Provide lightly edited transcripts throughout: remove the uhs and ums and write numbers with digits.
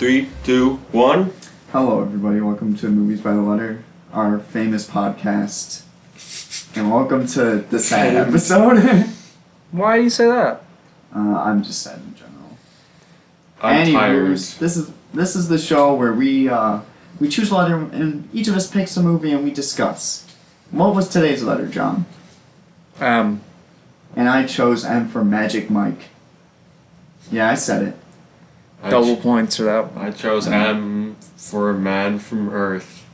3, 2, 1. Hello, everybody. Welcome to Movies by the Letter, our famous podcast. And welcome to the sad episode. Why do you say that? I'm just sad in general. I'm tired. This is the show where we choose a letter and each of us picks a movie and we discuss. What was today's letter, John? M. And I chose M for Magic Mike. Yeah, I said it. Double points for that one. I chose M for Man from Earth.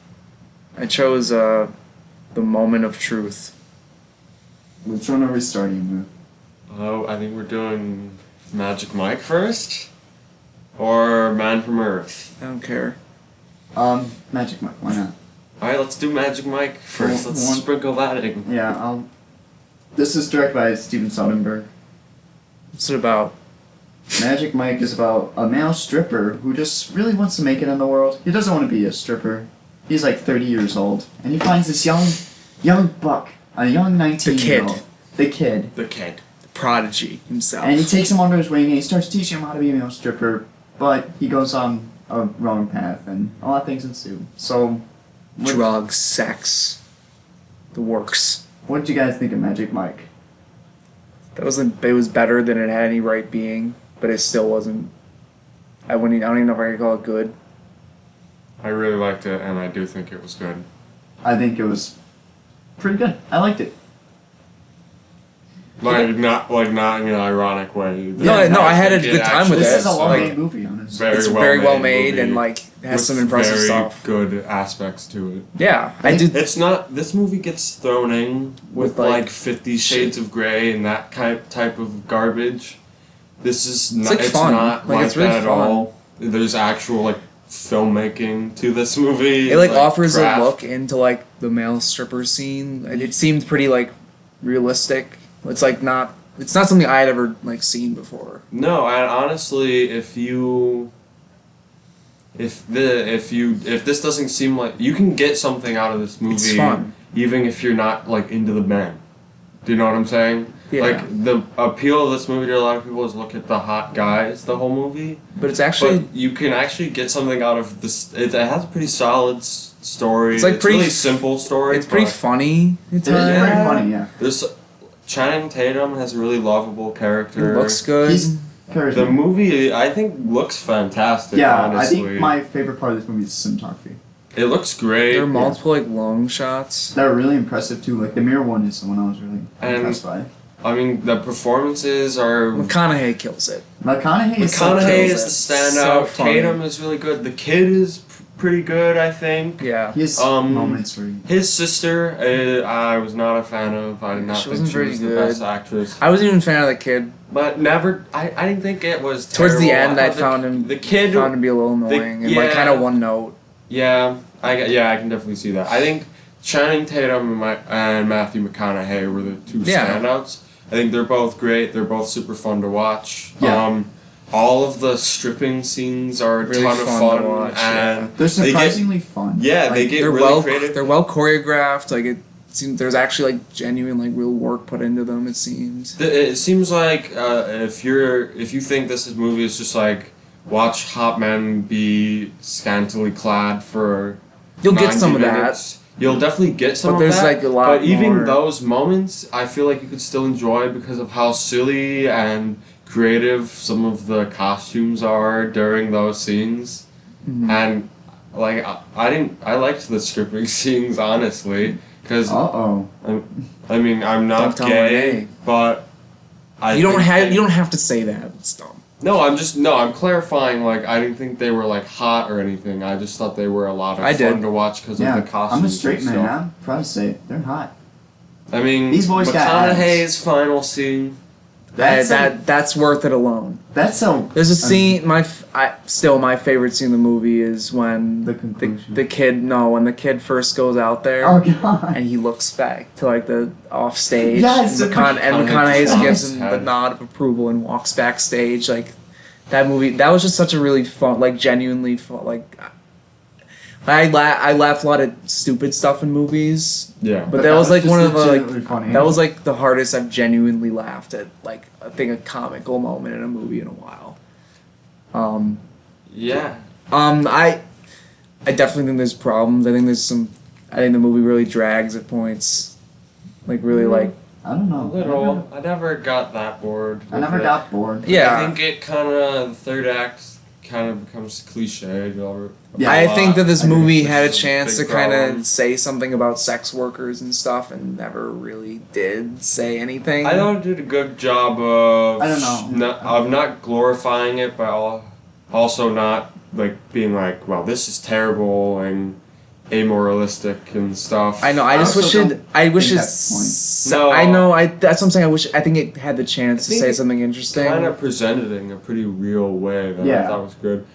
I chose the moment of truth. Which one are we starting with? Oh, I think we're doing Magic Mike first? Or Man from Earth? I don't care. Magic Mike, why not? Alright, let's do Magic Mike first. Let's sprinkle that in. Yeah, This is directed by Steven Soderbergh. What's it about? Magic Mike is about a male stripper who just really wants to make it in the world. He doesn't want to be a stripper. He's like 30 years old. And he finds this young buck, a young 19-year-old. The kid. The prodigy himself. And he takes him under his wing and he starts teaching him how to be a male stripper. But he goes on a wrong path and a lot of things ensue. So, drugs, sex, the works. What did you guys think of Magic Mike? It was better than it had any right being, but it still wasn't. I don't even know if I could call it good. I really liked it, and I do think it was good. I think it was pretty good. I liked it. Not in an ironic way. No, I had a good time with it. This is a well-made movie, honestly. It's very well made and it has some impressive stuff. Good aspects to it. Yeah, It's not. This movie gets thrown in with 50 Shades of Grey and that type of garbage. This is not. It's fun. not like it's really that at fun. all. There's actual filmmaking to this movie. It offers craft. a look into the male stripper scene. And it seemed pretty realistic. It's not something I'd ever seen before. No, and honestly, if this doesn't seem like you can get something out of this movie, it's fun. Even if you're not into the men. Do you know what I'm saying? Yeah. The appeal of this movie to a lot of people is look at the hot guys the whole movie. But it's actually... But you can actually get something out of this. It has a pretty solid story. It's pretty really simple story. It's pretty funny. It's pretty funny, yeah. Channing Tatum has a really lovable character. It looks good. The movie, I think, looks fantastic, honestly. I think my favorite part of this movie is the cinematography. It looks great. There are multiple long shots. They're really impressive too. The mirror one is the one I was really impressed by. I mean, the performances are... McConaughey kills it. McConaughey is the standout. So Tatum is really good. The kid is pretty good, I think. Yeah. He has moments where his sister, I was not a fan of. I did not think she was the best actress. I wasn't even a fan of the kid. But I didn't think it was terrible. Towards the end, I found him to be a little annoying and kind of one note. Yeah, I can definitely see that. I think Channing Tatum and Matthew McConaughey were the two standouts. I think they're both great. They're both super fun to watch. Yeah. All of the stripping scenes are a ton of fun to watch, and they're surprisingly fun. Yeah, they get really creative. They're well choreographed. It seems there's actually genuine real work put into them. It seems. It seems like if you think this movie is just watch hot men be scantily clad for you'll get some of minutes, that. You'll definitely get some of that. But there's a lot But even more. those moments, I feel like you could still enjoy because of how silly and creative some of the costumes are during those scenes. Mm-hmm. And I liked the stripping scenes, honestly, because I mean I'm not gay, but you don't have to say that. It's dumb. No, I'm clarifying. I didn't think they were hot or anything. I just thought they were a lot of fun to watch because of the costumes. I'm a straight man. I'm proud to say it. They're hot. I mean, these boys McConaughey's final scene. That's worth it alone. There's a scene. My favorite scene in the movie is when the conclusion. When the kid first goes out there. Oh God. And he looks back to the off stage. Yes. And McConaughey gives him the nod of approval and walks backstage. That movie. That was just such a really fun, genuinely fun. I laughed a lot at stupid stuff in movies. Yeah. But that was one of the funny. that was the hardest I've genuinely laughed at I think a comical moment in a movie in a while. Yeah. I definitely think there's problems. I think the movie really drags at points. Like, really, like... I don't know. A little. I never got that bored. I never got bored. Yeah. I think it kind of, the third act kind of becomes cliched. Yeah, I think that this I agree. movie had a This is a chance to big kind problem. of say something about sex workers and stuff and never really did say anything. I thought it did a good job of... I don't know. Of not glorifying it, but also not, like, being like, well, this is terrible and amoralistic and stuff. I know. I just wish also it. I wish think it's. No. I know. That's what I'm saying. I think it had the chance to think say it something interesting. Kind of presented it in a pretty real way that Yeah. I thought was good.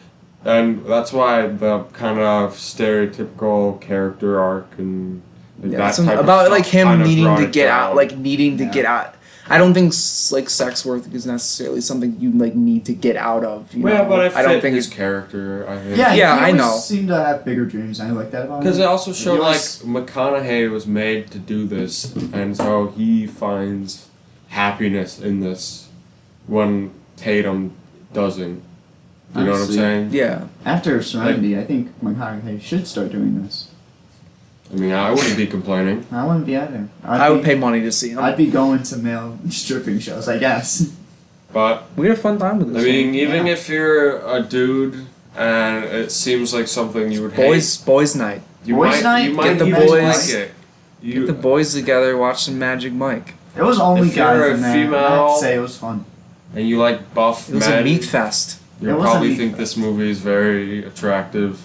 And that's why the kind of stereotypical character arc and like, that type of about stuff like him kind of needing brought to it get out, down. like needing to Yeah. get out. I don't think like sex work is necessarily something you like need to get out of. You Well, know? but I don't think his character, I think. Yeah, Yeah, he I always know. seemed to have bigger dreams. I like that about him. Because it also showed He like was- McConaughey was made to do this, and so he finds happiness in this when Tatum doesn't. You know what I'm Honestly. saying? Yeah. After Serenity, I think McConaughey should start doing this. I mean, I wouldn't be complaining. I wouldn't be either. I would pay money to see him. I'd be going to male stripping shows, I guess. But We had a fun time with I this. mean, even Yeah. if you're a dude and it seems like something you would boys night. hate, you Boys' night, you might get the even boys- like it. Get the boys together, watch some Magic Mike. It was only If you're guys a in there. female- I have to say it was fun. And you like buff It was men, a meat fest. It you'll was a probably meat think fest. this movie is very attractive.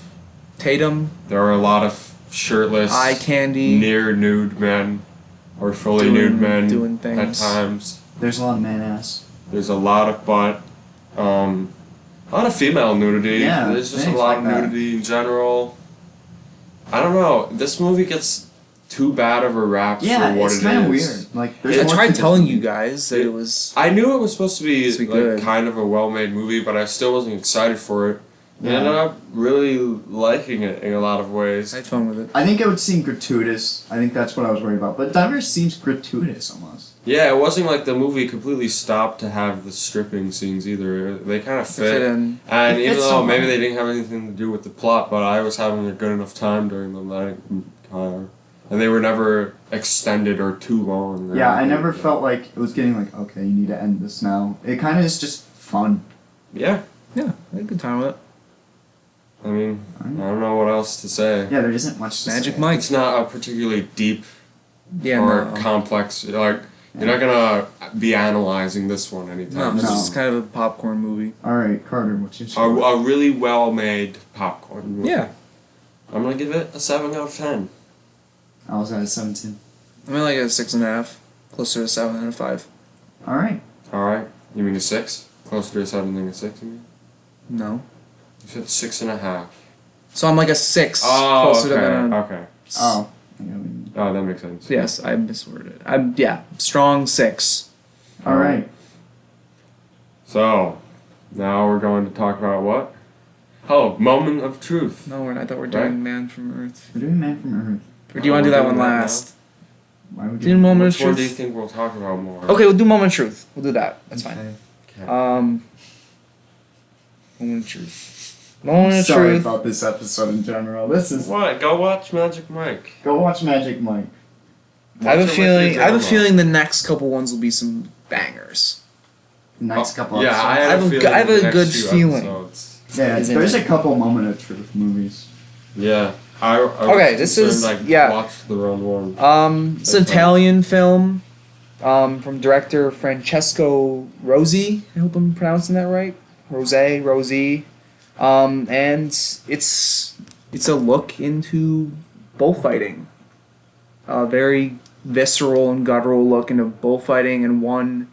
Tatum, There are a lot of shirtless, eye candy. near nude men, or fully Doing- nude men doing at things. times. There's a lot of man ass. There's a lot of butt. A lot of female nudity. Yeah, There's just a things lot of like that. nudity in general. I don't know. This movie gets too bad of a rap Yeah, for what it's it kind of is. weird. Like, there's I more tried to telling this you movie. guys that it was. I knew it was supposed to be, Supposed to be like good. kind of a well-made movie, but I still wasn't excited for it. I Yeah. ended up really liking it in a lot of ways. I had fun with it. I think it would seem gratuitous. I think that's what I was worried about. But it never seems gratuitous almost. Yeah, it wasn't like the movie completely stopped to have the stripping scenes either. They kind of Fit fit. in. And It even fits though somehow. maybe they didn't have anything to do with the plot, but I was having a good enough time during them that and they were never extended or too long. or Yeah, I anything never like that. felt like it was getting like, okay, you need to end this now. It kind of is just fun. Yeah, Yeah, I had a good time with it. I mean, I don't know what else to say. Yeah, there isn't much to Magic say. Mike. It's not a particularly deep Yeah, or no. complex. Like you're not gonna be analyzing this one No, anytime. it's No. just kind of a popcorn movie. Alright, Carter, what's your A, score? a really well-made popcorn movie. Yeah. I'm gonna give it a 7 out of 10. I was at a 17. I mean, like a 6.5, closer to 7 than a 5. Alright. All right, you mean a 6? Closer to a 7 than a 6? You mean? No. You said 6.5. So I'm like a 6, Oh, closer okay. to than a. Okay. Oh. I know what you mean. Oh, that makes sense. Yes, I misworded it. Yeah, strong 6. Alright. So, now we're going to talk about what? Oh, moment of truth. No, we're not. I thought we were doing Right. Man from Earth. We're doing Man from Earth. Or do you want to do we're that doing one that now? last? Why would Do you? Moment of Which one do you Truth. think we'll talk about more? Okay, we'll do Moment of Truth. We'll do that. That's fine. Okay. Okay. Moment of Truth. Moment of Sorry Truth. about this episode in general. This is. What? Go watch Magic Mike. Go watch Magic Mike. I have a Watch it with feeling. your I have a grandma. feeling the next couple ones will be some bangers. Next couple Yeah, episodes. I have have a a g- feeling. I have the a next good few feeling. episodes. Yeah, Isn't there's it? a couple Moment of Truth movies. Yeah. I Okay, was this concerned is- I yeah. watched the wrong one. It's an Italian film, from director Francesco Rosi. I hope I'm pronouncing that right. Rosi. And it's a look into bullfighting. A very visceral and guttural look into bullfighting and one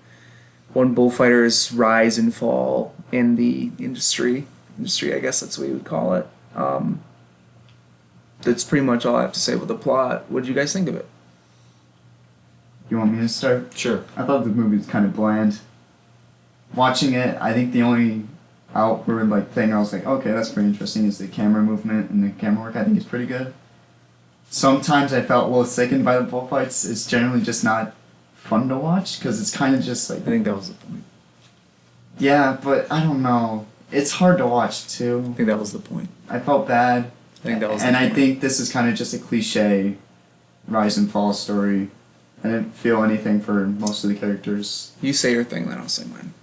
bullfighter's rise and fall in the industry. I guess that's what you would call it. That's pretty much all I have to say about the plot. What did you guys think of it? You want me to start? Sure. I thought the movie was kind of bland. Watching it, I think the only outward thing I was like, okay, that's pretty interesting is the camera movement and the camera work. I think is pretty good. Sometimes I felt a little sickened by the bullfights. It's generally just not fun to watch because it's kind of just like I think that was the point. yeah, but I don't know. it's hard to watch I too. think that was the point. I felt bad. I think that was And the I point. think this is kind of just a cliche rise and fall story. I didn't feel anything for most of the characters. You say your thing, then I'll say mine.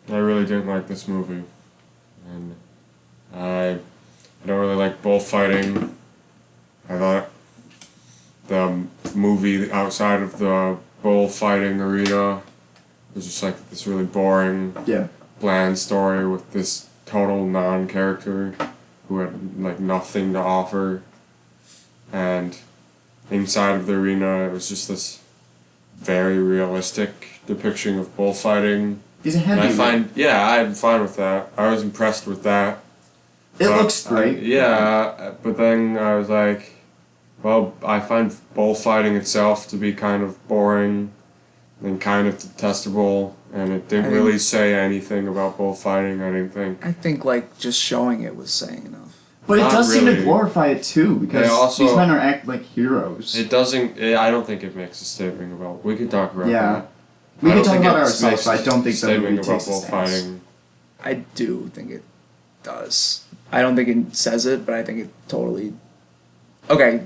I really didn't like this movie, and I don't really like bullfighting. I thought the movie outside of the bullfighting arena was just like this really boring, Yeah. bland story with this total non-character who had like nothing to offer, and inside of the arena it was just this very realistic depiction of bullfighting. He's a And I heavy. I'm fine with that. I was impressed with that. It But looks great. but then I was like, well, I find bullfighting itself to be kind of boring and kind of detestable, and it didn't really say anything about bullfighting, I didn't think. I think like just showing it was saying enough. But it Not does seem to really. glorify it too, because They also- these men are act like heroes. I don't think it makes a statement about, we could talk about Yeah. that. We I can don't talk think about it ourselves, makes but I don't a think the movie statement about takes a stance. bullfighting. I do think it does. I don't think it says it, but I think it totally. Okay,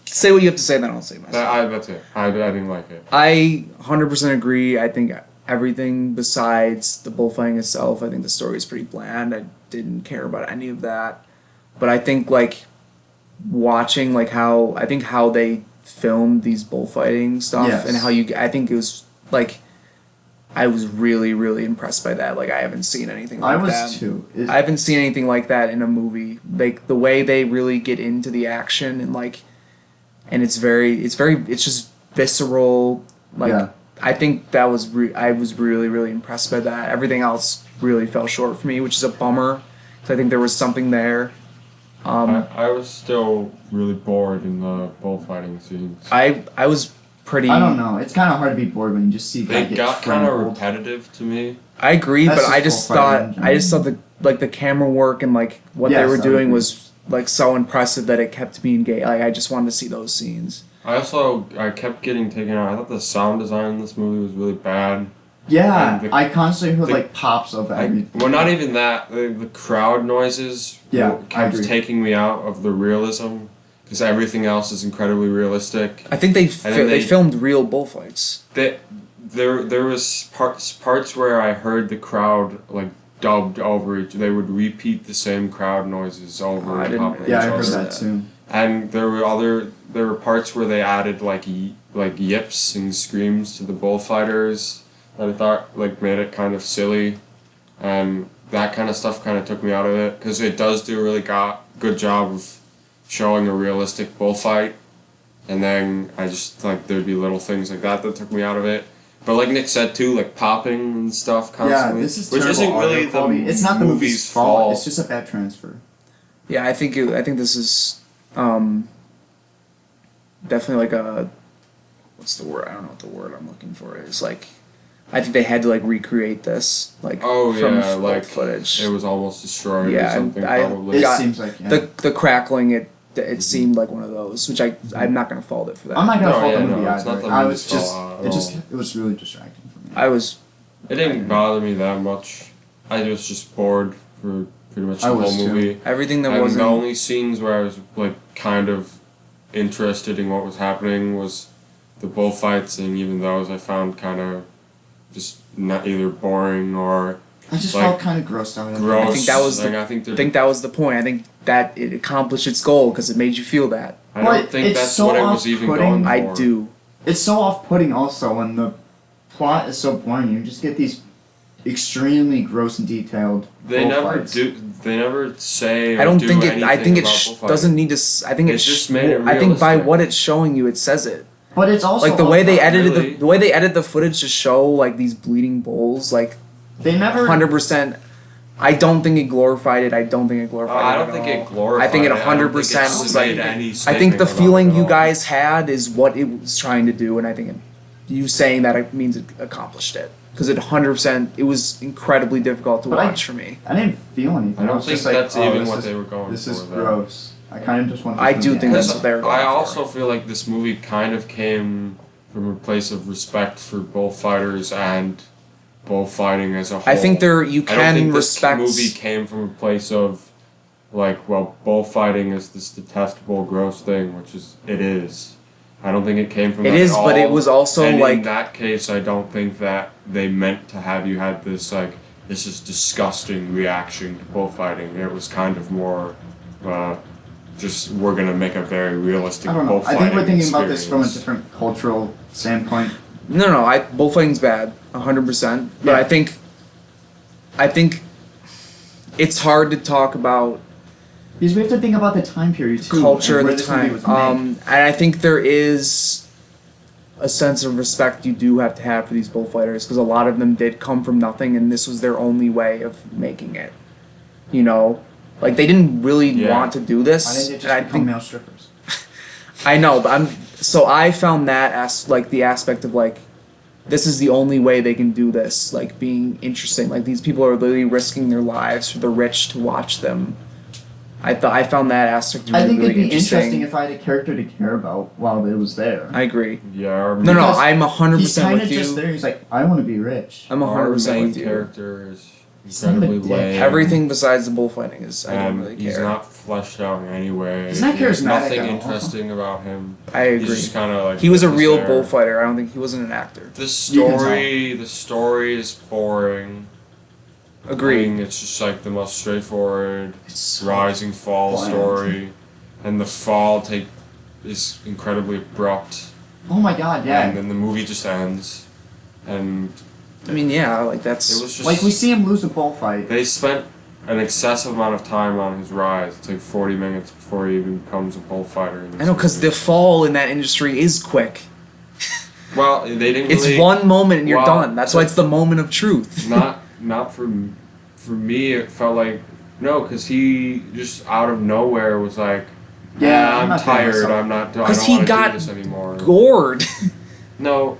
say what you have to say, then I'll say myself. That's it. I didn't like it. I 100% agree. I think everything besides the bullfighting itself, I think the story is pretty bland. I didn't care about any of that. But I think like watching like how they filmed these bullfighting stuff Yes. and how I think it was like I was really really impressed by that. Like I haven't seen anything like I was that. too. I haven't seen anything like that in a movie. Like the way they really get into the action and like, and it's just visceral. Like Yeah. I think that was I was really really impressed by that. Everything else really fell short for me, which is a bummer. So I think there was something there. I was still really bored in the bullfighting scenes. I was pretty. I don't know. It's kind of hard to be bored when you just see They guy get got kind of trampled. repetitive to me. I agree, That's but just I just bullfighting thought the camera work and like what they Yes, were I doing agree. was like so impressive that it kept me engaged. Like I just wanted to see those scenes. I kept getting taken out. I thought the sound design in this movie was really bad. Yeah, And the- I constantly heard the- like pops of everything. Well, not even that. The crowd noises Yeah, I kept agree. taking me out of the realism because everything else is incredibly realistic. I think they then they they- filmed real bullfights. There was parts where I heard the crowd like dubbed over each. They would repeat the same crowd noises over I and didn't top of really each Yeah, I other. heard that too. And there were parts where they added like yips and screams to the bullfighters that I thought like made it kind of silly, and that kind of stuff kind of took me out of it because it does do a really good job of showing a realistic bullfight, and then I just like there'd be little things like that took me out of it. But like Nick said too, like popping and stuff Yeah, constantly, this is which terrible isn't really audio the quality. It's not the movie's fault. It's just a bad transfer. Yeah, I think this is definitely like a what's the word? I don't know what the word I'm looking for is. Like I think they had to like recreate this like Oh from yeah, old like footage. it was almost destroyed Yeah, or something I- probably. It got- seems like the crackling it seemed like one of those, which I'm not gonna fault it for that. I'm not gonna No, fault yeah, the movie no, it's either. not the I movie's was just fault at it was really distracting for me. I was It didn't bother me that much. I was just bored for pretty much the I whole was too. movie. everything that And wasn't the only scenes where I was like kind of interested in what was happening was the bullfights, and even those I found kind of just not either boring or I just like, felt kind of grossed out. gross. I think that was like, the- I think, I think that was the point. I think that it accomplished its goal because it made you feel that. I don't But think it's that's so what it was even off-putting. going for. I do. It's so off-putting also when the plot is so boring. You just get these extremely gross and detailed They never bullfights. do. They never say. Or I don't do think it. I anything think it about bullfighting. doesn't need to. I think It it just made it I think by realistic. what it's showing you, it says it. But it's also Like the way they off-putting. edited really. the way they edited the footage to show like these bleeding bulls, like They never 100%. I don't think it glorified it. I don't think it glorified it. I don't at think all. it glorified I think it it. I don't think 100% it's was like. made any I think statement the about feeling it at you all. guys had is what it was trying to do, and I think you saying that it means it accomplished it because it 100%. It was incredibly difficult to But I- watch for me. I didn't feel anything. I don't was think just like, that's oh, even this what is- they were going This for. is though. gross. I kind of just want. I do think this that's what they were going I for. also feel like this movie kind of came from a place of respect for bullfighters and bullfighting as a whole. I think you I don't can think respect. this movie came from a place of, like, well, bullfighting is this detestable, gross thing, which it is. I don't think it came from It that is, at all. but it was also and like in that case, I don't think that they meant to have you had this like this is disgusting reaction to bullfighting. It was kind of more, just we're gonna make a very realistic I don't know. bullfighting I think we're thinking about this from a experience. different cultural standpoint. No, bullfighting's bad, 100%. But Yeah. I think it's hard to talk about Because we have to think about the time period too. culture and at where the this movie time. was made. And I think there is a sense of respect you do have to have for these bullfighters because a lot of them did come from nothing and this was their only way of making it. You know? Like they didn't really want to do this. Why didn't they and just I become think male strippers? I know, but I found that as like the aspect of like this is the only way they can do this, like being interesting. Like these people are literally risking their lives for the rich to watch them. I found that aspect really, I think really it'd be interesting. interesting if I had a character to care about while it was there. I agree. Yeah. No, Because I'm 100% He's kind with of you. just there. He's like, I want to be rich. I'm Our 100% main with you. character is kind of a incredibly dick. lame. Everything besides the bullfighting is I don't And really he's care. not fleshed out in any way. He's not There's charismatic nothing at all. interesting about him. I agree. He's just kind of like He was a this real there. bullfighter. I don't think he wasn't an actor. The You can story is boring. I Agreed. mean, it's just like the most straightforward It's so rising fall bland. story, and the fall is incredibly abrupt, Oh my god, and yeah. then the movie just ends, and I mean, yeah, like it that's. was just Like we see him lose a bullfight. they spent an excessive amount of time on his rise. It's like 40 minutes before he even becomes a bullfighter. I know, because the fall in that industry is quick. well, they didn't. It's really, one moment and you're well, done. That's why it's the moment of truth. not for me. It felt like no, because he just out of nowhere was like, Yeah, I'm I'm not feeling tired. myself." I'm not. I don't 'Cause he want to got do this anymore. Gored. No,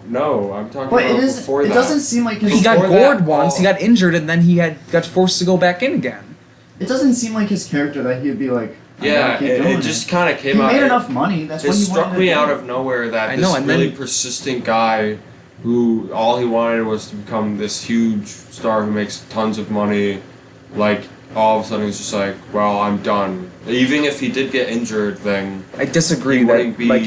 I'm talking But about it is. before It that. doesn't seem like his. He got Before gored that, once. He got injured, and then he got forced to go back in again. It doesn't seem like his character that he'd be like. I Yeah, gotta keep doing it just kind of came He out. made enough money. That's It what he struck wanted me to out do. of nowhere that I this know, and really then- persistent guy, who all he wanted was to become this huge star who makes tons of money, like all of a sudden he's just like, well, I'm done. Even if he did get injured, then I disagree he that wouldn't be. like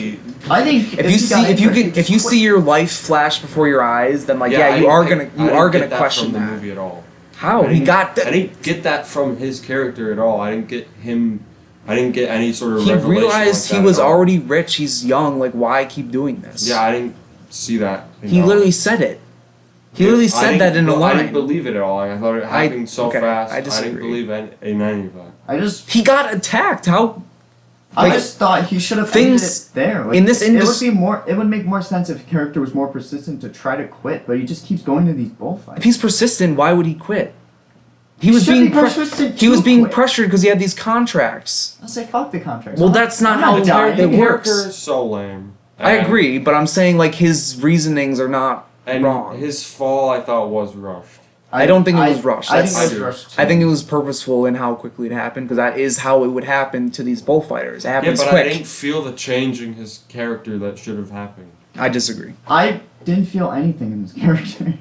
I think if you see got injured, he'd if you just see your life flash before your eyes, then like I yeah, you didn't are think- gonna I didn't get that question from the that. movie at all. How I he didn't- got I didn't get that from his character at all. I didn't get him. I didn't get any sort of. he revelation realized like he that was at all. already rich. He's young. Like why keep doing this? Yeah, I didn't see that. He literally said it. He literally said that in a I didn't line. believe it at all. Like, I thought it happened so okay, fast. I I didn't disagree. believe in any of that. I just. He got attacked. How? I Like, just thought he should have things- ended it there. Like, in this it would indus- be more. It would make more sense if the character was more persistent to try to quit, but he just keeps going to these bullfights. If he's persistent, why would he quit? He was should being be persistent he was to being quit. pressured because he had these contracts. I'll say fuck the contract. Well, that's not how the it The works. character is so lame. I And- agree, but I'm saying like his reasonings are not And wrong. his fall, I thought, was rushed. I don't think it was rushed. I think That's- it was rushed. I think it was purposeful in how quickly it happened because that is how it would happen to these bullfighters. It Yeah, happens but quick. I didn't feel the change in his character that should have happened. I disagree. I didn't feel anything in his character.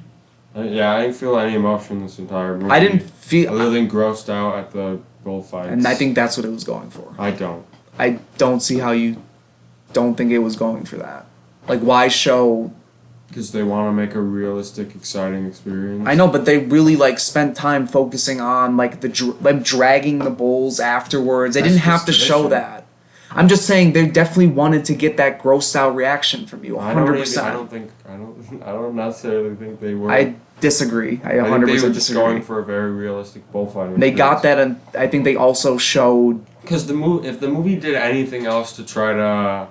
Yeah, I didn't feel any emotion this entire movie. I didn't feel, Other than grossed out at the bullfights. and I think that's what it was going for. I don't. I don't see how you don't think it was going for that. Like, why show? Because they want to make a realistic, exciting experience. I know, but they really like spent time focusing on like them dragging the bulls afterwards. They That's didn't have to just show tradition. that. I'm just saying they definitely wanted to get that grossed out reaction from you. I don't 100%. I don't necessarily think they were. I disagree. I 100% I think they were just disagree. going for a very realistic bullfighting. They got that, and I think they also showed. Because if the movie did anything else to try to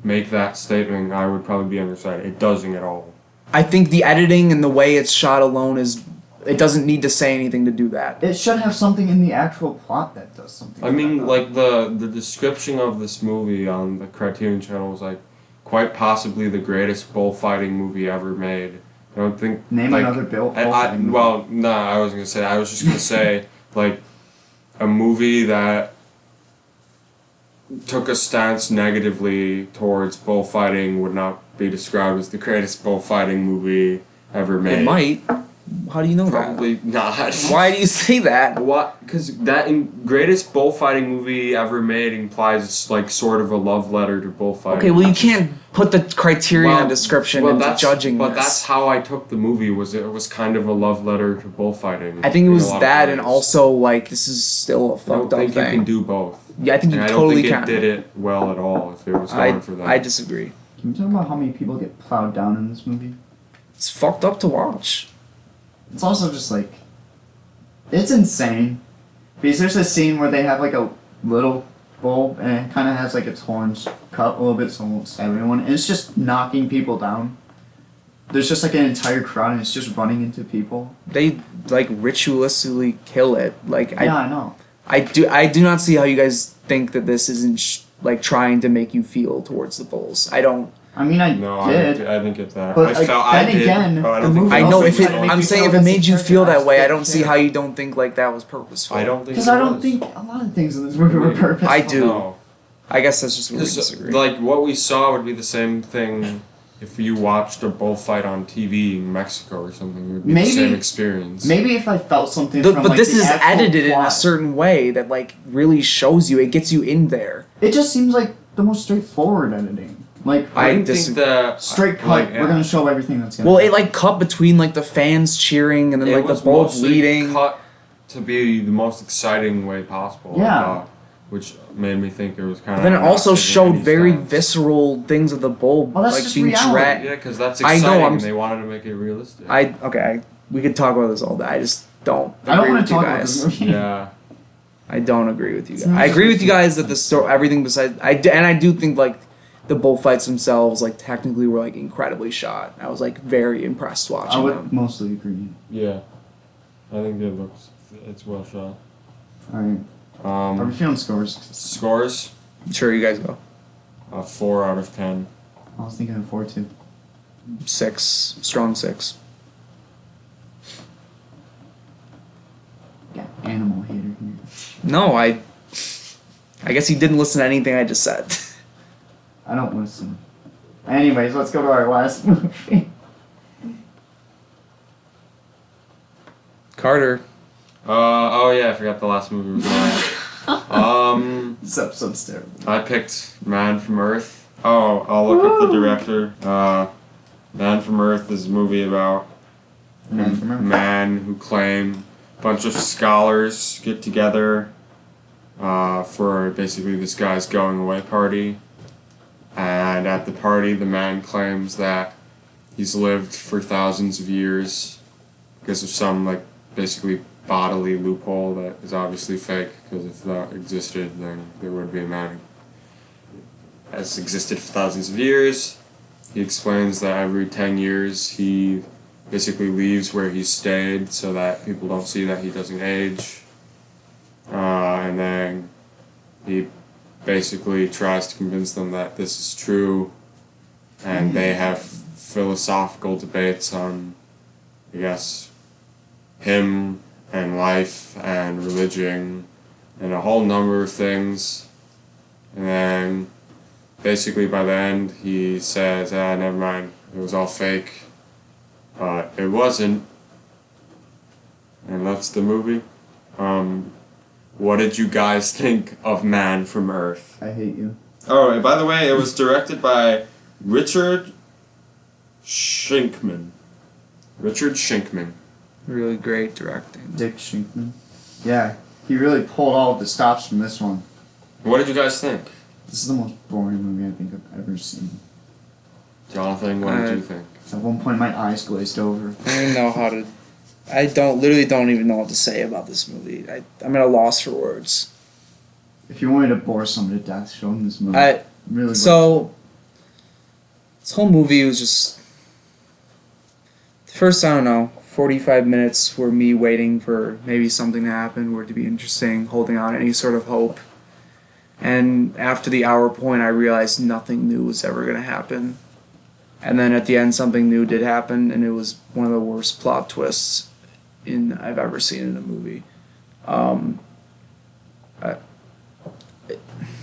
make that statement, I would probably be on your side. It doesn't at all. I think the editing and the way it's shot alone is. It doesn't need to say anything to do that. It should have something in the actual plot that does something. I mean, that. like the description of this movie on the Criterion Channel was like quite possibly the greatest bullfighting movie ever made. I don't think Name like, another bullfighting movie. well, no, I wasn't gonna say that. I was just gonna say like a movie that took a stance negatively towards bullfighting would not be described as the greatest bullfighting movie ever made. It might. How do you know Probably not. that? Why do you say that? What? Because that greatest bullfighting movie ever made implies it's like sort of a love letter to bullfighting. Okay, well you can't put the criteria and description into that's, judging But this. that's how I took the movie. It was kind of a love letter to bullfighting. I think it in was a lot of that, and ways. also like this is still a I fucked don't up think thing. you can do both. Yeah, I think you And totally I don't can. think it did it well at all. If it was going for that. I disagree. Can we talk about how many people get plowed down in this movie? It's fucked up to watch. It's also just like, it's insane. Because there's a scene where they have like a little bulb and it kind of has like its horns cut a little bit so it won't stab anyone. And it's just knocking people down. There's just like an entire crowd and it's just running into people. They like ritualistically kill it. Like Yeah, I know. I do not see how you guys think that this isn't like trying to make you feel towards the bulls. I don't. I mean, I did. I didn't get that. But I felt I then did. again, but I the don't think movie I that know also was if it. trying to make I'm you saying feel if it this made you feel that way, I don't see characterized how you don't think like that was purposeful. I don't think. Because it I don't was. think a lot of things in this movie were Wait, purposeful. I do. No. I guess that's just where we 'Cause, disagree. like what we saw would be the same thing if you watched a bullfight on TV in Mexico or something. It would be Maybe- the same experience. Maybe if I felt something But from like, this the is actual edited in a plot. certain way that like really shows you. It gets you in there. It just seems like the most straightforward editing. Like, I didn't disagree. think that straight cut, like, we're gonna show everything that's gonna Well, it happen. like cut between like the fans cheering and then it like the was bulb mostly bleeding. cut to be the most exciting way possible. Yeah. I thought, which made me think it was kind But of. then it also showed very visceral things of the bulb Well, that's like just being reality. dragged. Yeah, because that's I know, exciting, I'm- and they wanted to make it realistic. We could talk about this all day. I just don't I don't agree want with to you talk about guys. this movie. Yeah. I don't agree with you guys. It's not I agree with you just- guys that the story, everything besides, and I do think like the bullfights themselves, like technically, were like incredibly shot. I was like very impressed I watching would them. mostly agree. Yeah. I think it's well shot. Alright. Are we Um, feeling scores? scores, Sure, you guys go 4 out of 10. I was thinking of 4 too. 6, strong 6. Yeah, animal hater here. No, I guess he didn't listen to anything I just said. I don't listen. Anyways, let's go to our last movie. Carter. Oh yeah, I forgot the last movie was mine. This episode's terrible. I picked Man from Earth. Oh, I'll look up the director. Man from Earth is a movie about Man from a Earth. man who claim a bunch of scholars get together for basically this guy's going away party. And at the party, the man claims that he's lived for thousands of years because of some, like, basically bodily loophole that is obviously fake, because if that existed, then there would be a man who has existed for thousands of years. He explains that every 10 years he basically leaves where he stayed so that people don't see that he doesn't age. And then he basically tries to convince them that this is true, and they have philosophical debates on, I guess, him and life and religion and a whole number of things. And then basically by the end he says, never mind, it was all fake. But it wasn't. And that's the movie. What did you guys think of Man from Earth? I hate you. Oh, and by the way, it was directed by Richard Schenkman. Richard Schenkman. Really great directing. Dick Schenkman. Yeah, he really pulled all of the stops from this one. What did you guys think? This is the most boring movie I think I've ever seen. Jonathan, what did you think? At one point, my eyes glazed over. I don't even know how to. I literally don't even know what to say about this movie. I'm at a loss for words. If you wanted to bore someone to death, show them this movie. Really. So, this whole movie was just. First, I don't know, 45 minutes were me waiting for maybe something to happen, or it to be interesting, holding on any sort of hope. And after the hour point, I realized nothing new was ever going to happen. And then at the end, something new did happen, and it was one of the worst plot twists I've ever seen in a movie.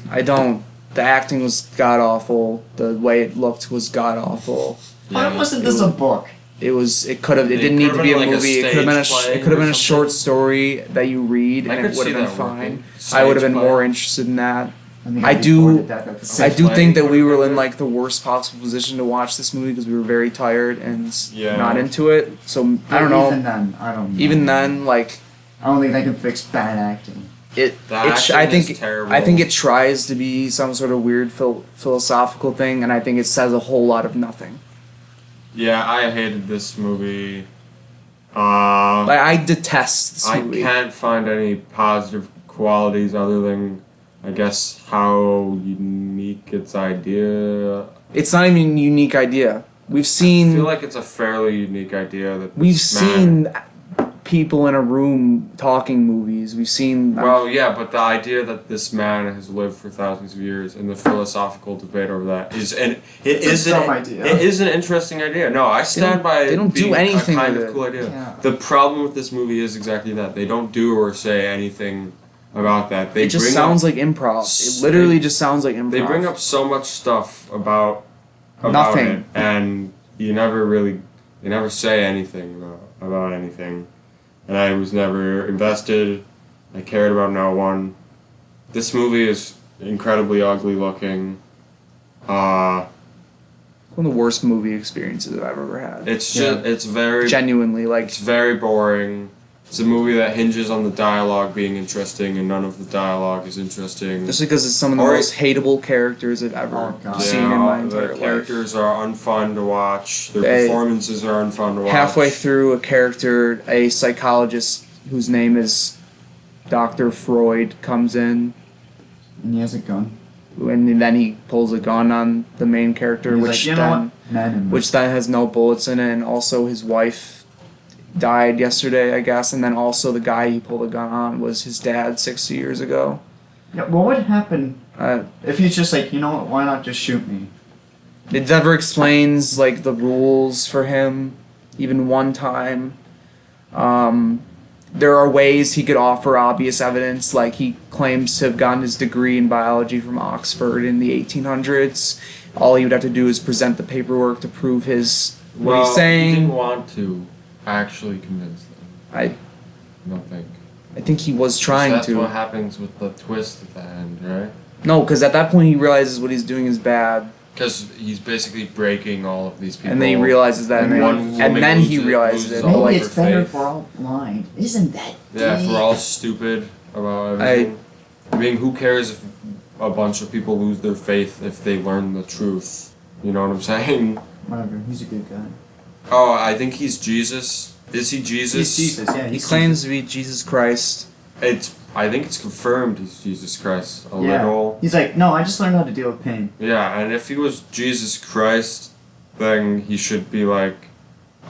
I don't. The acting was god awful. The way it looked was god awful. Why wasn't this a book? It didn't need to be a like a movie. It could have been a stage it could have been play a short story that you read, I and could it would see have been that fine. working. I would have Stage been play. more interested in that. think I I'd be do- bored to death at the I same do play think that we would've were been in good. like the worst possible position to watch this movie because we were very tired and Yeah. not into it. So I don't know. Even then, I don't know. Even then, like I don't think they can fix bad acting. it. The I acting is think terrible. I think it tries to be some sort of weird philosophical thing, and I think it says a whole lot of nothing. Yeah, I hated this movie. Like I detest this I movie. can't find any positive qualities other than, I guess, how unique its idea. It's not even a unique idea. We've I seen feel like it's a fairly unique idea that we've this man- seen people in a room talking movies. We've seen Well, yeah, but the idea that this man has lived for thousands of years and the philosophical debate over that is It's a dumb idea. It is an interesting idea. No, I stand by. they don't do being anything a kind with of it. cool idea. Yeah. The problem with this movie is exactly that they don't do or say anything about that. They it just bring sounds up, like improv. It literally just sounds like improv. They bring up so much stuff about Nothing. it, and you never say anything about anything. And I was never invested. I cared about no one. This movie is incredibly ugly looking. one of the worst movie experiences I've ever had. It's just it's very Genuinely, like it's very boring. It's a movie that hinges on the dialogue being interesting, and none of the dialogue is interesting. just because it's some of the Or- most hateable characters I've ever Oh, God. seen in my the entire life. characters are unfun to watch. Their They- performances are unfun to watch. Halfway through, a psychologist whose name is Dr. Freud comes in, And he has a gun. and then he pulls a gun on the main character, He's which like, you know then what? Man in which then has no bullets in it, and also his wife died yesterday, I guess, and then also the guy he pulled a gun on was his dad 60 years ago. Yeah, what would happen Uh, if he's just like, you know what? Why not just shoot me? It never explains like the rules for him, even one time. There are ways he could offer obvious evidence, like he claims to have gotten his degree in biology from Oxford in the 1800s. All he would have to do is present the paperwork to prove what he's He didn't saying. want to actually convince them. I I don't think. think he was trying That's to. what happens with the twist at the end, right? No, because at that point he realizes what he's doing is bad, Because he's basically breaking all of these people. and then he realizes that, And and then he realizes it. all But Maybe of it's their better faith. if we're all blind. Isn't that Yeah, if deep? we're all stupid about everything. I mean, who cares if a bunch of people lose their faith if they learn the truth? You know what I'm saying? Whatever, he's a good guy. Oh, I think he's Jesus. Is he Jesus? He's Jesus, yeah. he He's claims to be Jesus Christ. I think it's confirmed he's Jesus Christ. A Yeah. little. He's like, no, I just learned how to deal with pain. Yeah, and if he was Jesus Christ, then he should be like,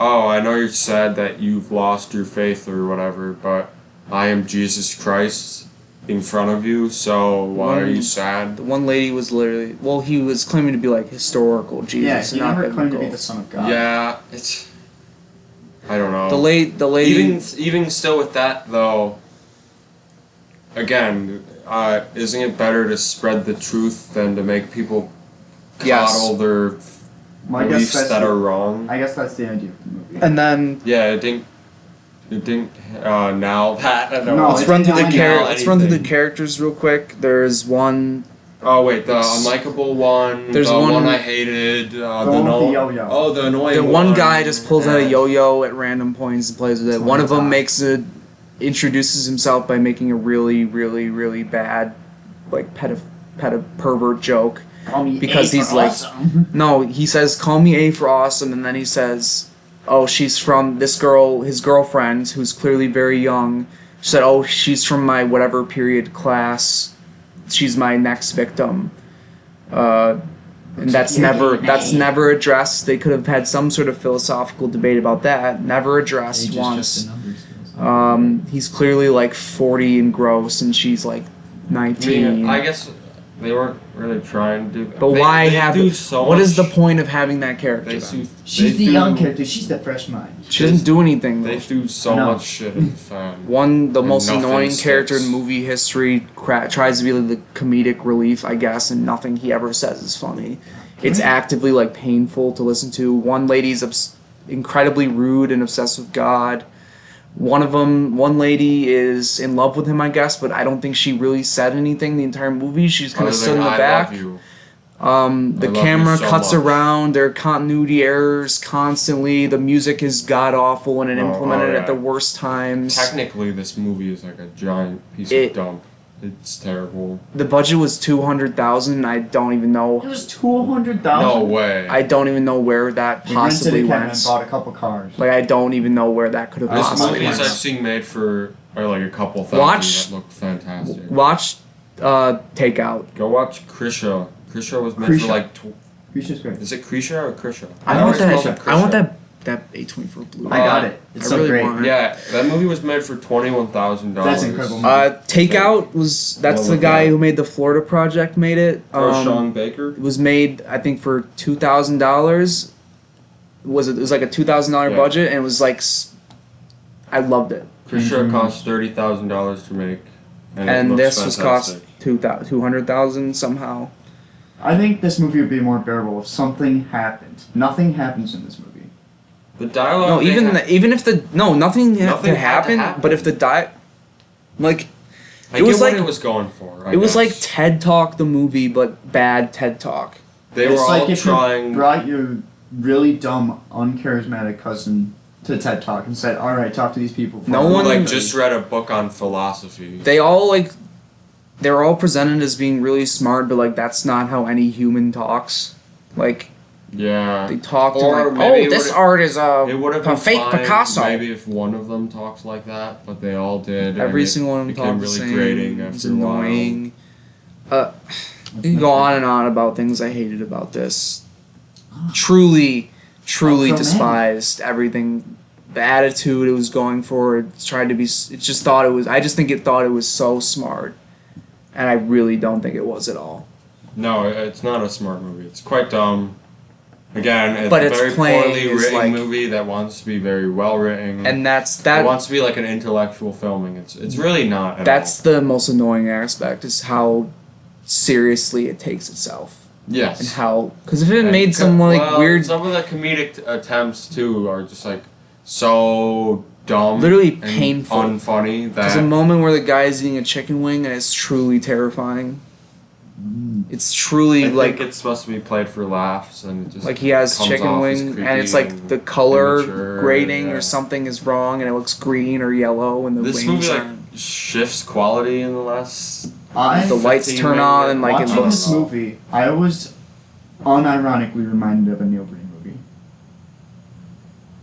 oh, I know you're sad that you've lost your faith or whatever, but I am Jesus Christ in front of you, so why are you sad? The one lady was literally, well, he was claiming to be like historical Jesus, Yeah, and he not never claimed to be biblical. the son of God. Yeah, it's. I don't know. The lady, Even still with that though. Again, isn't it better to spread the truth than to make people Yes. coddle their Well, I guess beliefs that's that the- are wrong? I guess that's the idea of the movie. and then Yeah, it didn't now that at No, all. let's it run through the didn't know let's run through the anything. characters real quick. There's one. Oh wait, the unlikable one. There's the one- one I hated. The with the yo-yo. Oh, the annoying The one guy just pulls out a and- yo-yo at random points and plays with it. It's One of them one introduces himself by making a really, really, really bad, like pervert joke. Call me Because A he's for like- awesome. No, he says, "Call me A for awesome," and then he says, "Oh, she's from this girl, his girlfriend, who's clearly very young." She said, "Oh, she's from my whatever period class. She's my next victim." And that's never addressed. They could have had some sort of philosophical debate about that. Never addressed Age is once. just a numbers. He's clearly like 40 and gross, and she's like 19. I guess they weren't really trying to do that. But They- why they have? do so What is the much- point of having that character? They then? do, She's they the young do- character. She's the fresh mind. She doesn't do anything. They Though. do so No. much shit in the fan. The And most nothing annoying character in sticks. movie history tries to be like the comedic relief, I guess, and nothing he ever says is funny. It's actively like painful to listen to. One lady's incredibly rude and obsessed with God. One lady is in love with him, I guess, but I don't think she really said anything the entire movie. She's kind of stood in the back. Love you. The camera cuts around. There are continuity errors constantly. The music is god awful and implemented at the worst times. Technically, this movie is like a giant piece of dump. It's terrible. The budget was $200,000. I don't even know. It was $200,000. No way. I don't even know where that possibly went. And bought a couple cars. Like I don't even know where that could have possibly went. This movie is I've seen made for like a couple thousand that looked fantastic. Watch Takeout. Go watch Krisha. Krisha was made for like. Krisha's great. Is it Krisha or Krisha? I want that A24 Blue. I got it. It's so great. Yeah, that movie was made for $21,000. That's incredible. Takeout that's the guy who made the Florida Project. Made it. Sean Baker. It was made, I think, for $2,000. It was like a $2,000 budget, and it was like, I loved it. Krisha cost $30,000 to make, and this was cost $200,000 somehow. I think this movie would be more bearable if something happened. Nothing happens in this movie. The dialogue. No, nothing had to happen. But if the like, it was like what it was going for. It was like TED Talk the movie, but bad TED Talk. They were all if trying. You brought your really dumb, uncharismatic cousin to TED Talk and said, "All right, talk to these people." No one just read a book on philosophy. They're all presented as being really smart, but like that's not how any human talks. Like. Yeah. They talk to this art is a fake Picasso. Maybe if one of them talks like that, but they all did. Every single one of them talked the same. Grating it's annoying. You can go on and on about things I hated about this. Truly despised everything. The attitude it was going for. It tried to be. It just thought it was. I just think it thought it was so smart, and I really don't think it was at all. No, it's not a smart movie. It's quite dumb. Again, it's but a it's very poorly written like, movie that wants to be very well written. And it wants to be like an intellectual filming. It's really not at That's all. the most annoying aspect, is how seriously it takes itself. Yes. And how... Because if it made some weird... Some of the comedic attempts, too, are just like so dumb. Literally and painful. Unfunny. There's a moment where the guy's eating a chicken wing and it's truly terrifying. It's truly I think it's supposed to be played for laughs, and it just like he has chicken wing, and it's like the color grading or something is wrong, and it looks green or yellow, and the this wings movie shifts quality in the last. The lights turn on, and like watching this movie, I was unironically reminded of a Neil Breen movie.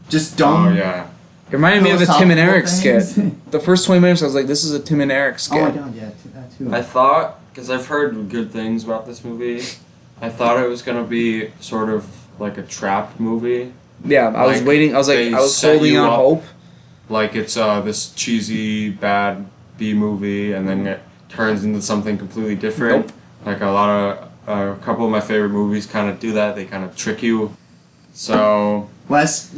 Just dumb. Oh yeah. It reminded me of a Tim and Eric skit. The first 20 minutes, I was like, "This is a Tim and Eric skit." Oh my god, yeah, that too. I thought. Because I've heard good things about this movie. I thought it was going to be sort of like a trapped movie. Yeah, I was waiting. I was holding on hope. Like it's this cheesy, bad B movie, and then it turns into something completely different. Nope. Like a couple of my favorite movies kind of do that. They kind of trick you. So... Wes?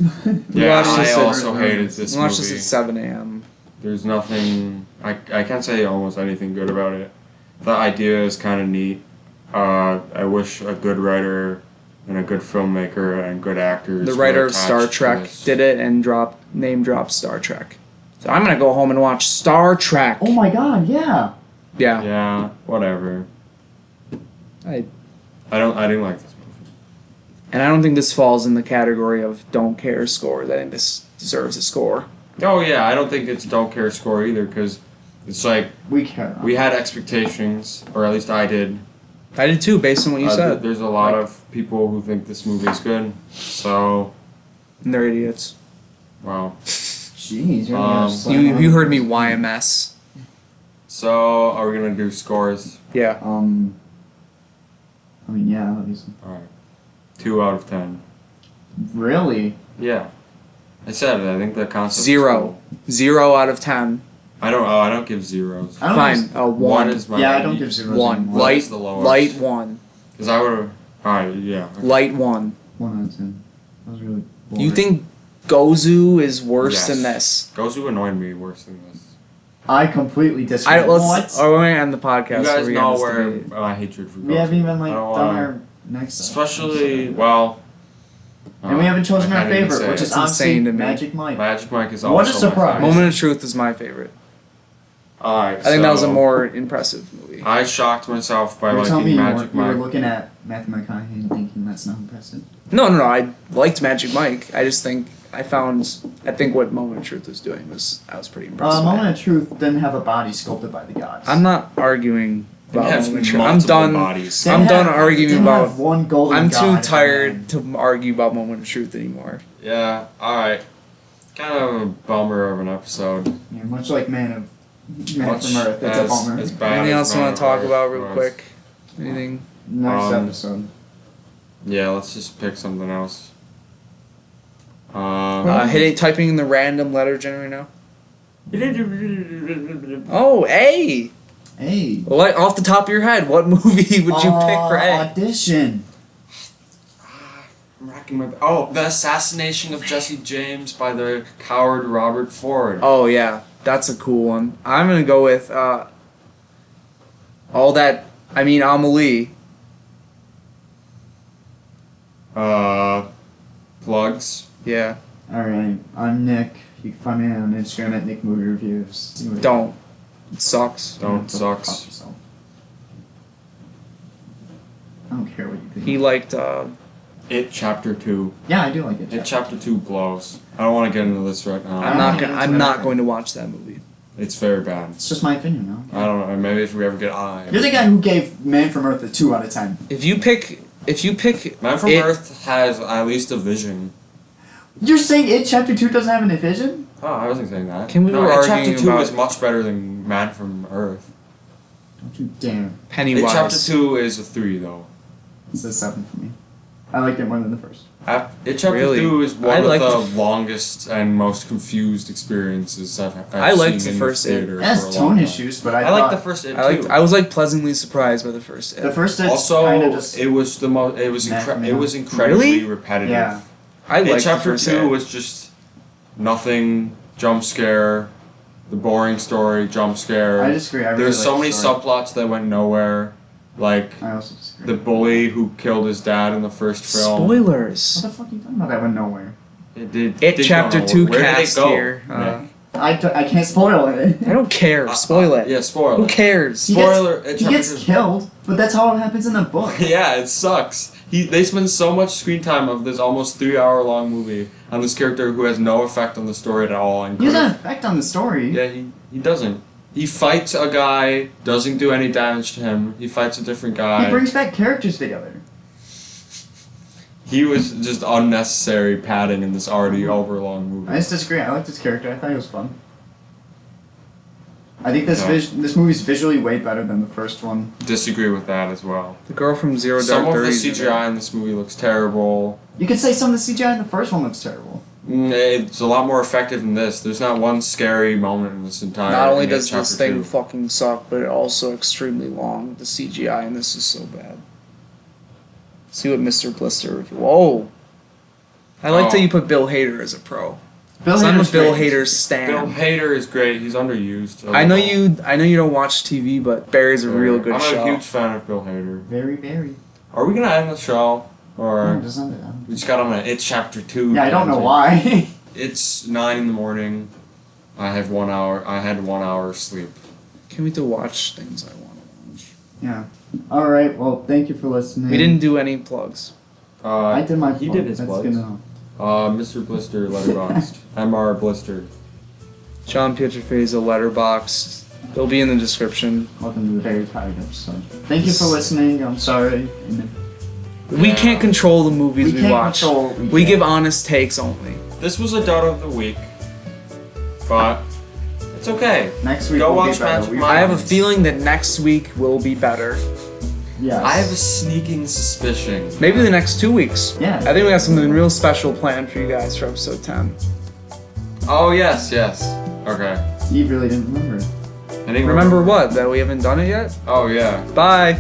Yeah, I also hated this movie. We watched this at 7 a.m. There's nothing... I can't say almost anything good about it. The idea is kind of neat. I wish a good writer and a good filmmaker and good actors. The writer of Star Trek did it and name dropped Star Trek. So I'm gonna go home and watch Star Trek. Oh my god, yeah. Yeah. Yeah, whatever. I didn't like this movie. And I don't think this falls in the category of don't care scores. I think this deserves a score. Oh yeah, I don't think it's don't care score either, because it's like we care. We had expectations, or at least I did. I did too, based on what you said. There's a lot of people who think this movie is good, so. And they're idiots. Wow. Jeez, you heard me, YMS. So, are we gonna do scores? Yeah. I mean, yeah, obviously. All right. 2 out of 10. Really? Yeah. I said it. I think the concept. 0. 0 out of 10. I don't give zeros. Fine. 1 is my. Yeah, I don't give zeros. 1. Light. The lowest. Light 1. Because I would have. Alright, yeah. Okay. Light 1. 1 out of 10. That was really. Boring. You think Gozu is worse than this? Gozu annoyed me worse than this. I completely disagree. We're going to end the podcast. You guys know where my hatred for Gozu. We haven't even done our next. Especially, well, And we haven't chosen I our can't even favorite, say which it. is It's obviously insane to me. Magic Mike. Magic Mike is also What a my surprise. favorite. Moment of Truth is my favorite. Alright, I think that was a more impressive movie. I shocked myself by You're telling me liking you Magic were Mike. looking at Matthew McConaughey and thinking that's not impressive? No. I liked Magic Mike. I just think I think what Moment of Truth was doing was pretty impressive. Moment of Truth didn't have a body sculpted by the gods. I'm not arguing It about has Moment of Truth. I'm multiple done. bodies. I'm done arguing didn't about. have one golden I'm god too at the tired end. to argue about Moment of Truth anymore. Yeah, alright. Kind of a bummer of an episode. Yeah, much like Man Much from Earth, it's a bummer. as bad Anything as else you Man want to of talk Earth about real was. quick? Anything? Next Um, episode. Yeah, let's just pick something else. Typing in the random letter generator now. Oh, A. Hey. What off the top of your head? What movie would you pick for A? Audition. I'm racking my... Oh, the assassination of Jesse James by the coward Robert Ford. Oh yeah, that's a cool one. I'm gonna go with Amelie. Plugs. Yeah. Alright, I'm Nick. You can find me on Instagram at Nick Movie Reviews. Don't. It sucks. Don't Go sucks. fuck yourself. I don't care what you think. He liked It Chapter 2. Yeah, I do like it. It Chapter 2 blows. I don't want to get into this right now. I'm not going to watch that movie. It's very bad. It's just my opinion, though. I don't know. Maybe if we ever get I. You're the guy who gave Man from Earth a 2 out of 10. If you pick Man from It- Earth has at least a vision. You're saying It Chapter 2 doesn't have a vision? Oh, I wasn't saying that. Can we no, were It arguing Chapter 2 about- is much better than Man from Earth. Don't you dare. It Pennywise. Chapter 2 is a 3, though. It's a 7 for me. I liked it more than the first. It Chapter Really? 2 is I one of liked the the longest and most confused experiences I've I liked seen the in first the It. theater It has for a tone long time. issues, but I I thought like the first It too. I was like pleasantly surprised by the first It. the first It's Also, kinda just... it was the most. It was incredibly Really? repetitive. Yeah. I It liked the Chapter first 2 It. was just nothing. Jump scare, the boring story. Jump scare. I disagree. I really There's so like many the story. subplots that went nowhere. Like I also disagree. the bully who killed his dad in the first film. Spoilers. What the fuck are you talking about? That went nowhere. It did. It did Chapter go 2 nowhere. Where cast did it go? here. Nick? I can't spoil it. I don't care. Spoil it. Yeah, spoiler. Who cares? He gets- Spoiler. It He Chapter gets 2. killed, but that's how it happens in the book. Yeah, it sucks. They spend so much screen time of this almost 3-hour-long movie on this character who has no effect on the story at all. And He has an effect on the story. yeah, he doesn't. He fights a guy, doesn't do any damage to him. He fights a different guy. He brings back characters together. He was just unnecessary padding in this already overlong movie. I just disagree. I liked his character. I thought he was fun. I think this Yeah. this movie's visually way better than the first one. Disagree with that as well. The girl from Zero Dark Some of the 30's in CGI in this movie looks terrible. You could say some of the CGI in the first one looks terrible. It's a lot more effective than this. There's not one scary moment in this entire. Not only in does Chapter this thing 2. fucking suck, but it also extremely long. The CGI in this is so bad. See what Mr. Blister. Whoa! I liked Oh. how you put Bill Hader as a pro. Bill So I'm a Hader's Bill great. Hader stan. Bill Hader is great. He's underused. I know you don't watch TV, but Barry's a real good I'm show. a huge fan of Bill Hader. Very, very. Are we gonna end the show, No, or it doesn't. we just got on a It Chapter 2? Yeah, I don't know tangent? why. It's 9 in the morning. I had 1 hour. I had 1 hour sleep. Can we to watch things I want to watch? Yeah. All right. Well, thank you for listening. We didn't do any plugs. I did my. He plug. did his That's plugs. good enough. Mr. Blister Letterboxd. Mr. Blister. John Pietrofeza Letterboxd. They'll be in the description. Welcome to the very tired episode. Thank you for listening. I'm sorry. We Yeah. can't control the movies We we, can't watch. control what we We get. give honest takes only. This was a dud of the week, but it's okay. Next week Go will watch be better. Magic We Mike. I have a promise. feeling that next week will be better. Yes. I have a sneaking suspicion. Maybe the next 2 weeks. Yeah. I think we got something real special planned for you guys for episode 10. Oh yes. Okay. You really didn't remember. I didn't Remember what? That we haven't done it yet? Oh yeah. Bye.